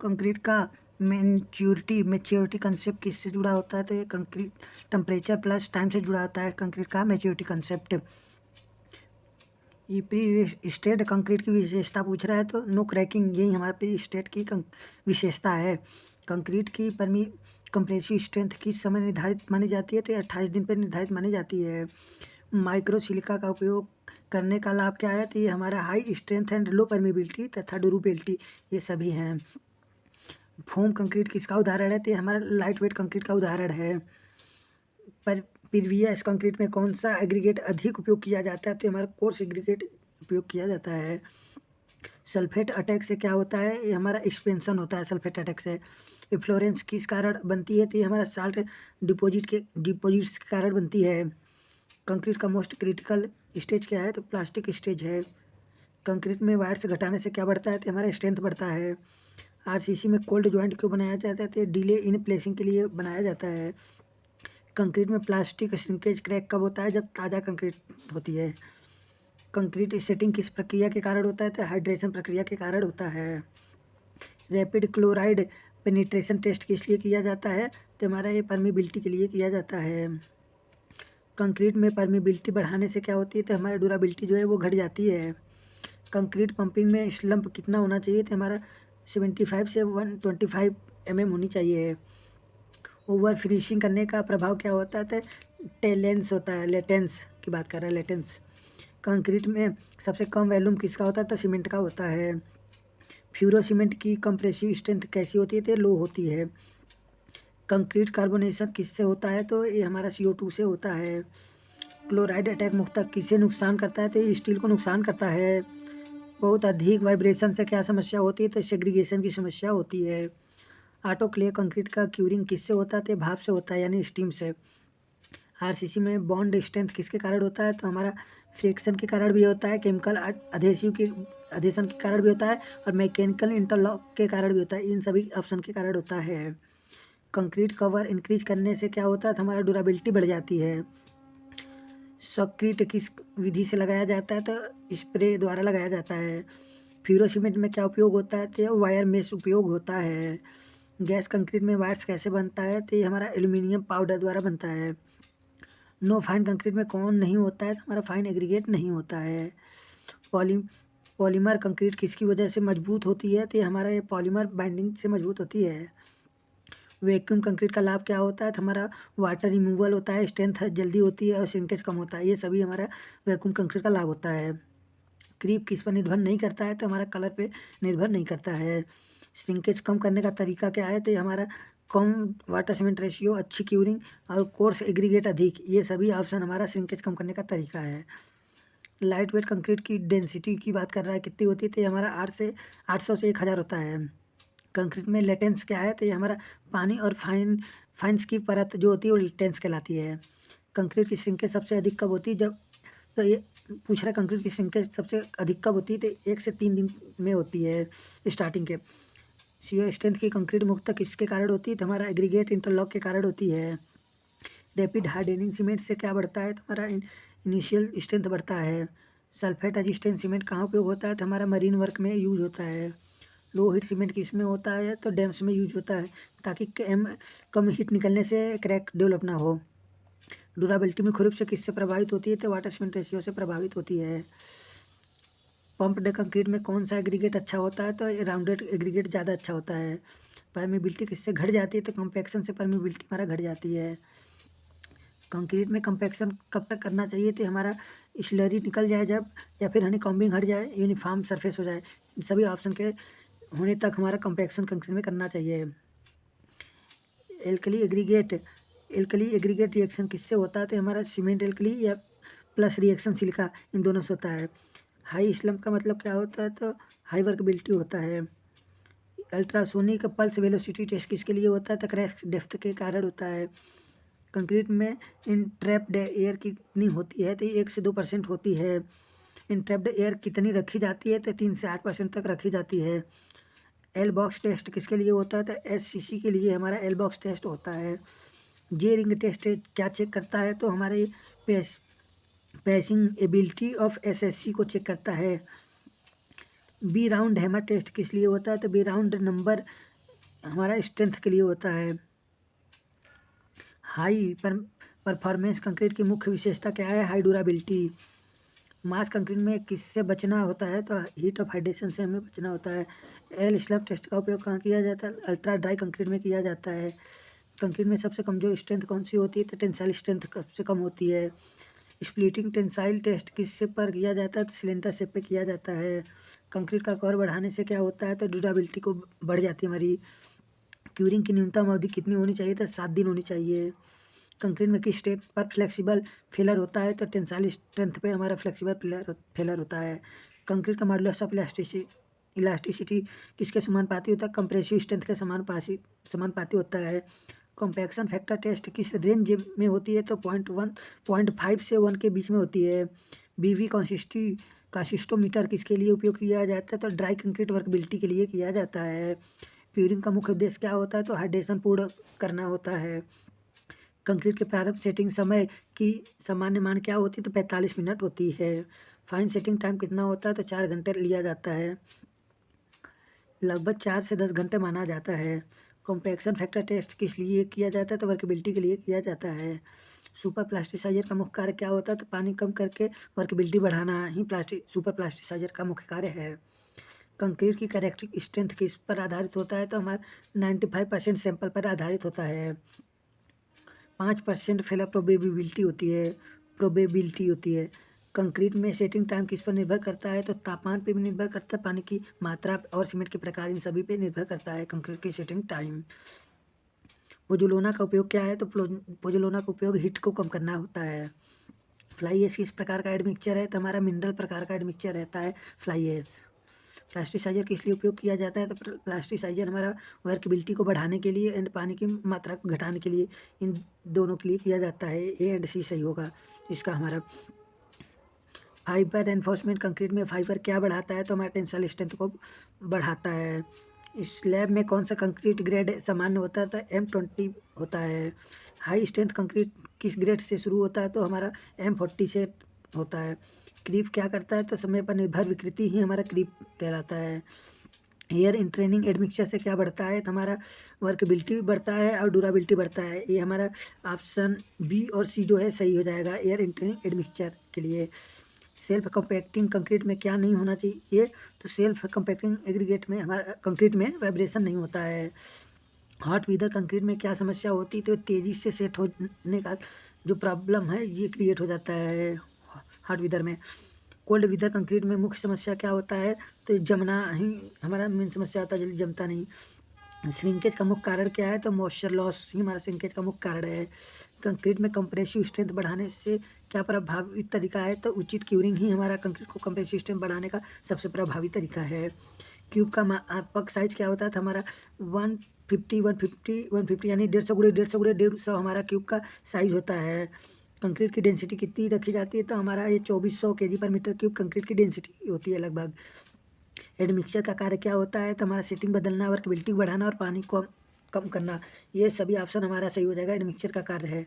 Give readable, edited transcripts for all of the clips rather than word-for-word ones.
Concrete का maturity concept किससे जुड़ा होता है? तो ये कंक्रीट टेम्परेचर प्लस टाइम से जुड़ा होता है कंक्रीट का मैच्योरिटी कंसेप्ट। ये प्री स्टेट कंक्रीट की विशेषता पूछ रहा है तो नो क्रैकिंग, यही हमारा प्री स्टेट की विशेषता है। कंक्रीट की कंप्रेसिव स्ट्रेंथ किस समय निर्धारित मानी जाती है? तो 28 दिन पर निर्धारित मानी जाती है। माइक्रो सिलिका का उपयोग करने का लाभ क्या है? तो ये हमारा high strength and low permeability तथा ड्यूरेबिलिटी ये सभी हैं। फोम कंक्रीट किसका उदाहरण है? तो ये हमारा लाइट वेट कंक्रीट का उदाहरण है। पर प्रीवियस कंक्रीट में कौन सा एग्रीगेट अधिक उपयोग किया जाता है? तो हमारा कोर्स एग्रीगेट उपयोग किया जाता है। सल्फेट अटैक से क्या होता है? ये हमारा एक्सपेंशन होता है सल्फेट अटैक से। फ्लोरेंस किस कारण बनती है? तो ये हमारा साल्ट डिपोजिट्स के कारण बनती है। कंक्रीट का मोस्ट क्रिटिकल स्टेज क्या है? तो प्लास्टिक स्टेज है। कंक्रीट में वायर्स घटाने से क्या बढ़ता है? तो हमारा स्ट्रेंथ बढ़ता है। आरसीसी में कोल्ड जॉइंट क्यों बनाया जाता है? तो डिले इन प्लेसिंग के लिए बनाया जाता है। कंक्रीट में प्लास्टिक श्रिंकेज क्रैक कब होता है? जब ताज़ा कंक्रीट होती है। कंक्रीट सेटिंग किस प्रक्रिया के कारण होता है? तो हाइड्रेशन प्रक्रिया के कारण होता है। रैपिड क्लोराइड पेनिट्रेशन टेस्ट किस लिए किया जाता है? तो हमारा ये परमीबिलिटी के लिए किया जाता है। कंक्रीट में परमीबिलिटी बढ़ाने से क्या होती है? तो हमारी ड्यूरेबिलिटी जो है वो घट जाती है। कंक्रीट पंपिंग में स्लम्प कितना होना चाहिए? तो हमारा 75 से 125 mm होनी चाहिए। ओवर फिनिशिंग करने का प्रभाव क्या होता है? तो टेलेंस होता है, लेटेंस की बात कर रहे हैं, लेटेंस। कंक्रीट में सबसे कम वॉल्यूम किसका होता है? तो सीमेंट का होता है। फ्यूरो सीमेंट की कंप्रेसिव स्ट्रेंथ कैसी होती है? तो लो होती है। कंक्रीट कार्बोनेशन किससे होता है? तो ये हमारा CO2 से होता है। क्लोराइड अटैक मुख्यतः किसे नुकसान करता है? तो ये स्टील को नुकसान करता है। बहुत अधिक वाइब्रेशन से क्या समस्या होती है? तो सेग्रीगेशन की समस्या होती है। ऑटोक्लेव कंक्रीट का क्यूरिंग किससे होता है? तो भाप से होता है, यानी स्टीम से। आरसीसी में बॉन्ड स्ट्रेंथ किसके कारण होता है? तो हमारा फ्रिक्शन के कारण भी होता है, केमिकल अधेसिव के अधेशन के कारण भी होता है और मैकेनिकल इंटरलॉक के कारण भी होता है। इन सभी ऑप्शन के कारण होता है। कंक्रीट कवर इंक्रीज करने से क्या होता है? तो हमारा ड्यूरेबिलिटी बढ़ जाती है। शॉटक्रीट किस विधि से लगाया जाता है? तो स्प्रे द्वारा लगाया जाता है। फ्यूरो सीमेंट में क्या उपयोग होता है? तो वायर मेश उपयोग होता है। गैस कंक्रीट में वायर्स कैसे बनता है? तो ये हमारा एल्यूमिनियम पाउडर द्वारा बनता है। नो फाइन कंक्रीट में कौन नहीं होता है? तो हमारा फाइन एग्रीगेट नहीं होता है। पॉली पॉलीमर कंक्रीट किसकी वजह से मजबूत होती है? तो ये हमारा ये पॉलीमर बाइंडिंग से मजबूत होती है। वैक्यूम कंक्रीट का लाभ क्या होता है? तो हमारा वाटर रिमूवल होता है, स्ट्रेंथ जल्दी होती है और श्रिंकेज कम होता है। ये सभी हमारा वैक्यूम कंक्रीट का लाभ होता है। क्रीप किस पर निर्भर नहीं करता है? तो हमारा कलर पे निर्भर नहीं करता है। श्रिंकेज कम करने का तरीका क्या है? तो ये हमारा कम वाटर सीमेंट रेशियो, अच्छी क्यूरिंग और कोर्स एग्रीगेट अधिक, ये सभी ऑप्शन हमारा श्रिंकेज कम करने का तरीका है। लाइट वेट कंक्रीट की डेंसिटी की बात कर रहा है, कितनी होती है? तो ये हमारा 800 से 1000 होता है। कंक्रीट में लेटेंस क्या है? तो ये हमारा पानी और फाइन्स की परत जो होती है वो लेटेंस कहलाती है। कंक्रीट की श्रिंकेज सबसे अधिक कब होती है? जब तो ये पूछ रहा है कंक्रीट की श्रिंकेज सबसे अधिक कब होती है? तो 1 से 3 दिन में होती है स्टार्टिंग के। शियर स्ट्रेंथ की कंक्रीट मुख्यतः किसके कारण होती है? तो हमारा एग्रीगेट इंटरलॉक के कारण होती है। रैपिड हार्डनिंग सीमेंट से क्या बढ़ता है? तो हमारा इनिशियल स्ट्रेंथ बढ़ता है। सल्फेट रेजिस्टेंट सीमेंट कहाँ उपयोग होता है? तो हमारा मरीन वर्क में यूज होता है। लो हीट सीमेंट किस में होता है? तो डैम्स में यूज होता है, ताकि कम हीट निकलने से क्रैक डेवलप ना हो। ड्यूरेबिलिटी में खुरप से किससे प्रभावित होती है? तो वाटर सीमेंट रेशियो से प्रभावित होती है। पंप्ड कंक्रीट में कौन सा एग्रीगेट अच्छा होता है? तो राउंडेड एग्रीगेट ज़्यादा अच्छा होता है। परमीबिलिटी किससे घट जाती है? तो कम्पैक्शन से परमीबिलिटी हमारा घट जाती है। कंक्रीट में कम्पैक्शन कब तक करना चाहिए? तो हमारा स्लरी निकल जाए जब, या फिर हनी कॉम्बिंग हट जाए, यूनिफॉर्म सरफेस हो जाए, इन सभी ऑप्शन के होने तक हमारा कम्पैक्शन कंक्रीट में करना चाहिए। एल्कली एग्रीगेट रिएक्शन किससे होता है? तो हमारा सीमेंट एल्कली या प्लस रिएक्शन सिलिका, इन दोनों से होता है। हाई स्लम्प का मतलब क्या होता है? तो हाई वर्कबिलिटी होता है। अल्ट्रासोनिक पल्स वेलोसिटी टेस्ट किसके लिए होता है? तो क्रैक डेप्थ के कारण होता है। कंक्रीट में इंट्रैप्ड एयर कितनी होती है? तो 1 से 2% होती है। इंट्रैप्ड एयर कितनी रखी जाती है? तो 3 से 8% तक रखी जाती है। एल बॉक्स टेस्ट किसके लिए होता है? तो SCC के लिए हमारा एल बॉक्स टेस्ट होता है। जे रिंग टेस्ट क्या चेक करता है? तो हमारे पैसिंग एबिलिटी ऑफ SSC को चेक करता है। बी राउंड हैमर टेस्ट किस लिए होता है? तो बी राउंड नंबर हमारा स्ट्रेंथ के लिए होता है। हाई परफॉर्मेंस कंक्रीट की मुख्य विशेषता क्या है? High durability. मास कंक्रीट में किससे बचना होता है? तो हीट ऑफ हाइड्रेशन से हमें बचना होता है। एल स्लैब टेस्ट का उपयोग कहाँ किया जाता है? अल्ट्रा ड्राई कंक्रीट में किया जाता है। कंक्रीट में सबसे कमजोर स्ट्रेंथ कौन सी होती है? तो टेंसाइल स्ट्रेंथ सबसे कम होती है। स्प्लिटिंग टेंसाइल टेस्ट किस पर किया जाता है? तो सिलेंडर शेप पे किया जाता है। कंक्रीट का कवर बढ़ाने से क्या होता है? तो ड्यूरेबिलिटी को बढ़ जाती है हमारी। क्यूरिंग की न्यूनतम अवधि कितनी होनी चाहिए? तो 7 दिन होनी चाहिए। कंक्रीट में किस स्टेट पर फ्लेक्सिबल फेलर होता है? तो टेंसाइल स्ट्रेंथ पे हमारा फ्लेक्सिबल फेलर होता है। कंक्रीट का मॉडुलस ऑफ इलास्टिसिटी किसके समानुपाती होता है? कंप्रेसिव स्ट्रेंथ के समानुपाती होता है। कॉम्पैक्शन फैक्टर टेस्ट किस रेंज में होती है? तो 0.5 से 1 के बीच में होती है। बीवी कंसिस्टोमीटर किसके लिए उपयोग किया जाता है? तो ड्राई कंक्रीट वर्कबिलिटी के लिए किया जाता है। क्यूरिंग का मुख्य उद्देश्य क्या होता है? तो हाइड्रेशन पूर्ण करना होता है। कंक्रीट के प्रारंभ सेटिंग समय की सामान्य मान क्या होती है? तो 45 मिनट होती है। फाइन सेटिंग टाइम कितना होता है? तो 4 घंटे लिया जाता है। लगभग 4 से 10 घंटे माना जाता है। कॉम्पैक्शन फैक्टर टेस्ट किस लिए किया जाता है? तो वर्कबिलिटी के लिए किया जाता है। सुपर प्लास्टिसाइजर का मुख्य कार्य क्या होता है? तो पानी कम करके वर्कबिलिटी बढ़ाना ही सुपर प्लास्टिसाइजर का मुख्य कार्य है। कंक्रीट की कैरेक्टरिस्टिक स्ट्रेंथ किस पर आधारित होता है? तो हमारा 95% सैंपल पर आधारित होता है। 5% फेलर प्रोबेबिलिटी होती है। कंक्रीट में सेटिंग टाइम किस पर निर्भर करता है? तो तापमान पे भी निर्भर करता है, पानी की मात्रा और सीमेंट के प्रकार, इन सभी पे निर्भर करता है कंक्रीट की सेटिंग टाइम। पोज़ोलाना का उपयोग क्या है? तो पोज़ोलाना का उपयोग हीट को कम करना होता है। फ्लाई ऐश किस प्रकार का एडमिक्सचर है? तो हमारा मिनरल प्रकार का एडमिक्सचर रहता है फ्लाई ऐश। प्लास्टिसाइजर किस लिए उपयोग किया जाता है? तो प्लास्टिसाइजर हमारा वर्कबिलिटी को बढ़ाने के लिए एंड पानी की मात्रा को घटाने के लिए, इन दोनों के लिए किया जाता है। ए एंड सी सही होगा इसका हमारा। फाइबर एनफोर्समेंट कंक्रीट में फाइबर क्या बढ़ाता है? तो हमारा टेंसाइल स्ट्रेंथ को बढ़ाता है। स्लैब में कौन सा कंक्रीट ग्रेड सामान्य होता है? तो M20 होता है। हाई स्ट्रेंथ कंक्रीट किस ग्रेड से शुरू होता है? तो हमारा M40 से होता है। क्रीप क्या करता है? तो समय पर निर्भर विकृति ही हमारा क्रीप कहलाता है। एयर इंट्रेनिंग एडमिक्सचर से क्या बढ़ता है? तो हमारा वर्कबिलिटी बढ़ता है और ड्यूरेबिलिटी बढ़ता है। ये हमारा ऑप्शन बी और सी जो है सही हो जाएगा एयर इंट्रेनिंग एडमिक्सचर के लिए। सेल्फ कंपैक्टिंग कंक्रीट में क्या नहीं होना चाहिए? तो सेल्फ कंपैक्टिंग एग्रीगेट में हमारा कंक्रीट में वाइब्रेशन नहीं होता है। हॉट वीदर कंक्रीट में क्या समस्या होती है? तो तेज़ी से सेट होने का जो प्रॉब्लम है ये क्रिएट हो जाता है हॉट वीदर में। कोल्ड वीदर कंक्रीट में मुख्य समस्या क्या होता है? तो जमना ही हमारा मेन समस्या होता है, जल्दी जमता नहीं। श्रिंकेज का मुख्य कारण क्या है? तो मॉइस्चर लॉस ही हमारा श्रिंकेज का मुख्य कारण है। कंक्रीट में कंप्रेसिव स्ट्रेंथ बढ़ाने से क्या प्रभावित तरीका है? तो उचित क्यूरिंग ही हमारा कंक्रीट को कंप्रेसिव स्ट्रेंथ बढ़ाने का सबसे प्रभावी तरीका है। क्यूब का मापक साइज क्या होता है? तो हमारा 150 यानी 150 हमारा क्यूब का साइज होता है। कंक्रीट की डेंसिटी कितनी रखी जाती है? तो हमारा ये 2400 kg/m³ कंक्रीट की डेंसिटी होती है लगभग। एडमिक्सचर का कार्य क्या होता है? तो हमारा सेटिंग बदलना, वर्कबिलिटी बढ़ाना और पानी को कम करना। ये सभी ऑप्शन हमारा सही हो जाएगा। एडमिक्सचर का कार्य है।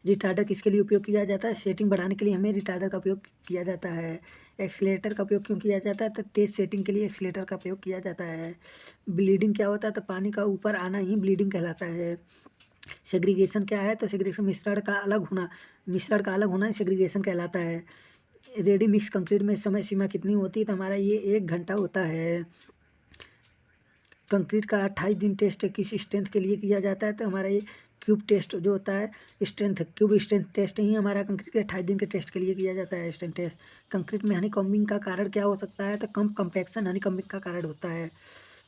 रिटार्डर किसके लिए उपयोग किया जाता है? सेटिंग बढ़ाने के लिए हमें रिटार्डर का उपयोग किया जाता है। एक्सीलरेटर का उपयोग क्यों किया जाता है? तो तेज सेटिंग के लिए एक्सीलरेटर का उपयोग किया जाता है। ब्लीडिंग क्या होता है? तो पानी का ऊपर आना ही ब्लीडिंग कहलाता है। सेग्रीगेशन क्या है? तो सेग्रीगेशन मिश्रण का अलग होना ही सेग्रीगेशन कहलाता है। रेडी मिक्स कंक्रीट में समय सीमा कितनी होती है? तो हमारा ये 1 घंटा होता है। कंक्रीट का 28 दिन टेस्ट किस स्ट्रेंथ के लिए किया जाता है? तो हमारा ये क्यूब टेस्ट जो होता है क्यूब स्ट्रेंथ टेस्ट ही हमारा कंक्रीट के 28 दिन के टेस्ट के लिए किया जाता है स्ट्रेंथ टेस्ट। कंक्रीट में हनी कॉम्बिंग का कारण क्या हो सकता है? तो कम कंपैक्शन हनी कॉम्बिंग का कारण होता है।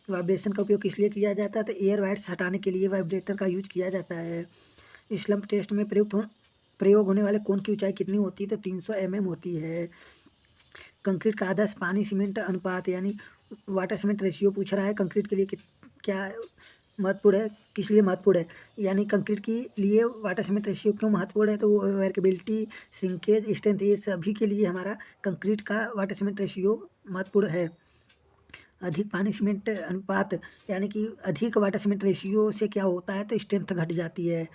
वाइब्रेशन का उपयोग किस लिए किया जाता है? तो एयर वाइट्स हटाने के लिए वाइब्रेटर का यूज किया जाता है। स्लम्प टेस्ट में प्रयोग होने वाले कोन की ऊंचाई कितनी होती है? तो 300 mm होती है। कंक्रीट का आदर्श पानी सीमेंट अनुपात यानी वाटर सीमेंट रेशियो पूछ रहा है। कंक्रीट के लिए क्या महत्वपूर्ण है, किस लिए महत्वपूर्ण है? यानी कंक्रीट के लिए वाटर सीमेंट रेशियो क्यों महत्वपूर्ण है? तो वो वर्कबिलिटी, सिंकेज, स्ट्रेंथ, ये सभी के लिए हमारा कंक्रीट का वाटर सीमेंट रेशियो महत्वपूर्ण है। अधिक पानी सीमेंट अनुपात यानी कि अधिक वाटर सीमेंट रेशियो से क्या होता है? तो स्ट्रेंथ घट जाती है।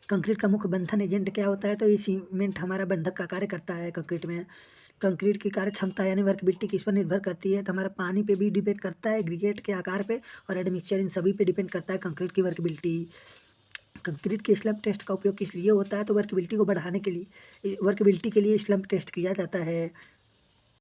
कंक्रीट का मुख्य बंधन एजेंट क्या होता है? तो ये सीमेंट हमारा बंधक का कार्य करता है कंक्रीट में। कंक्रीट की कार्य क्षमता यानी वर्कबिलिटी किस पर निर्भर करती है? तो हमारा पानी पे भी डिपेंड करता है, एग्रीगेट के आकार पे और एडमिक्सचर, इन सभी पे डिपेंड करता है कंक्रीट की वर्कबिलिटी। कंक्रीट के स्लैब टेस्ट का उपयोग किस लिए होता है? तो वर्कबिलिटी को बढ़ाने के लिए, वर्कबिलिटी के लिए स्लैब टेस्ट किया जाता है।